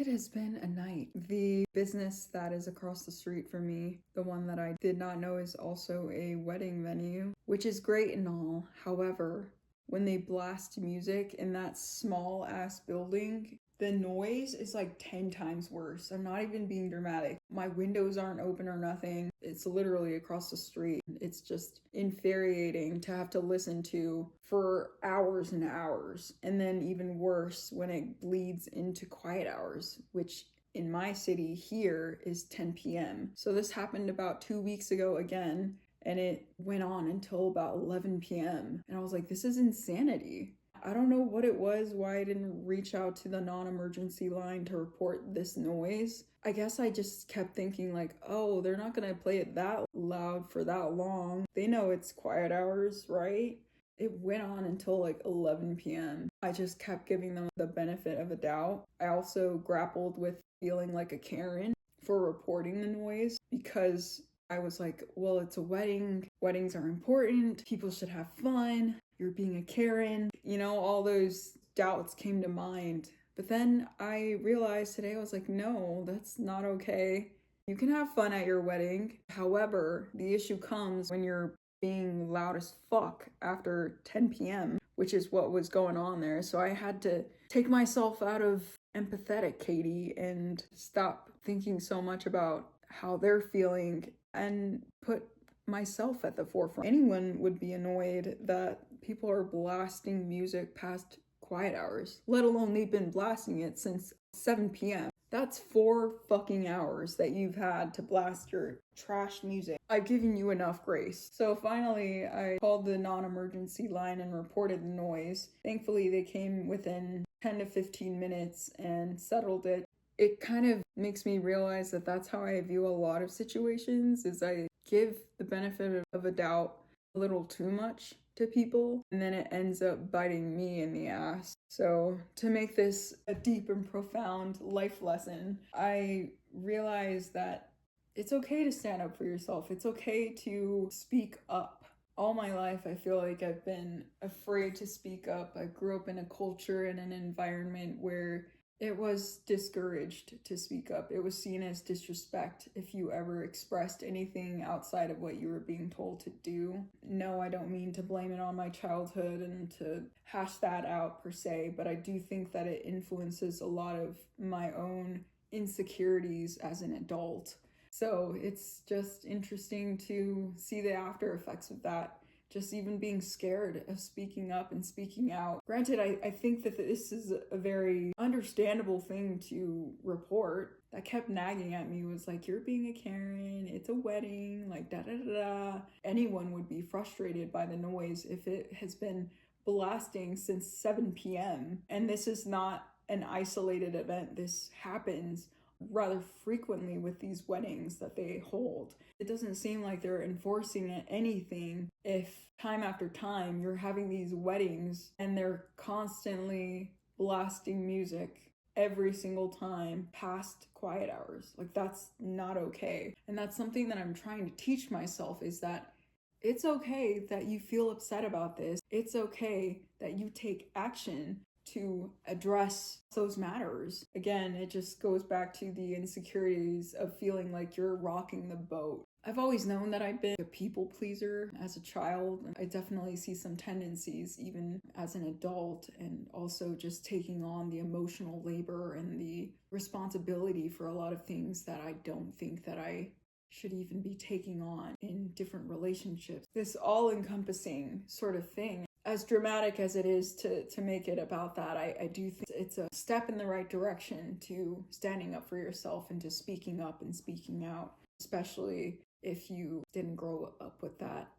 It has been a night. The business that is across the street from me, the one that I did not know is also a wedding venue, which is great and all. However, when they blast music in that small ass building, the noise is like 10 times worse. I'm not even being dramatic. My windows aren't open or nothing. It's literally across the street. It's just infuriating to have to listen to for hours and hours. And then even worse when it bleeds into quiet hours, which in my city here is 10 p.m. So this happened about 2 weeks ago again, and it went on until about 11 p.m. And I was like, this is insanity. I don't know what it was, why I didn't reach out to the non-emergency line to report this noise. I guess I just kept thinking like, oh, they're not gonna play it that loud for that long. They know it's quiet hours, right? It went on until like 11 p.m. I just kept giving them the benefit of the doubt. I also grappled with feeling like a Karen for reporting the noise because I was like, well, it's a wedding. Weddings are important. People should have fun. You're being a Karen. All those doubts came to mind. But then I realized today, I was like, no, that's not okay. You can have fun at your wedding. However, the issue comes when you're being loud as fuck after 10 p.m., which is what was going on there. So I had to take myself out of empathetic, Katie, and stop thinking so much about how they're feeling and put myself at the forefront. Anyone would be annoyed that people are blasting music past quiet hours, let alone they've been blasting it since 7 p.m. That's 4 fucking hours that you've had to blast your trash music. I've given you enough grace. So finally, I called the non-emergency line and reported the noise. Thankfully, they came within 10 to 15 minutes and settled it. It kind of makes me realize that that's how I view a lot of situations, is I give the benefit of a doubt a little too much to people, and then it ends up biting me in the ass. So to make this a deep and profound life lesson, I realized that it's okay to stand up for yourself. It's okay to speak up. All my life, I feel like I've been afraid to speak up. I grew up in a culture and an environment where it was discouraged to speak up. It was seen as disrespect if you ever expressed anything outside of what you were being told to do. No, I don't mean to blame it on my childhood and to hash that out per se, but I do think that it influences a lot of my own insecurities as an adult. So it's just interesting to see the after effects of that. Just even being scared of speaking up and speaking out. Granted, I think that this is a very understandable thing to report. That kept nagging at me was like, you're being a Karen, it's a wedding, like da da da da. Anyone would be frustrated by the noise if it has been blasting since 7 p.m. And this is not an isolated event. This happens rather frequently with these weddings that they hold. It doesn't seem like they're enforcing anything if time after time you're having these weddings and they're constantly blasting music every single time past quiet hours. Like, that's not okay. And that's something that I'm trying to teach myself, is that it's okay that you feel upset about this. It's okay that you take action to address those matters. Again, it just goes back to the insecurities of feeling like you're rocking the boat. I've always known that I've been a people pleaser as a child. I definitely see some tendencies even as an adult, and also just taking on the emotional labor and the responsibility for a lot of things that I don't think that I should even be taking on in different relationships. This all-encompassing sort of thing. As dramatic as it is to make it about that, I do think it's a step in the right direction to standing up for yourself and to speaking up and speaking out, especially if you didn't grow up with that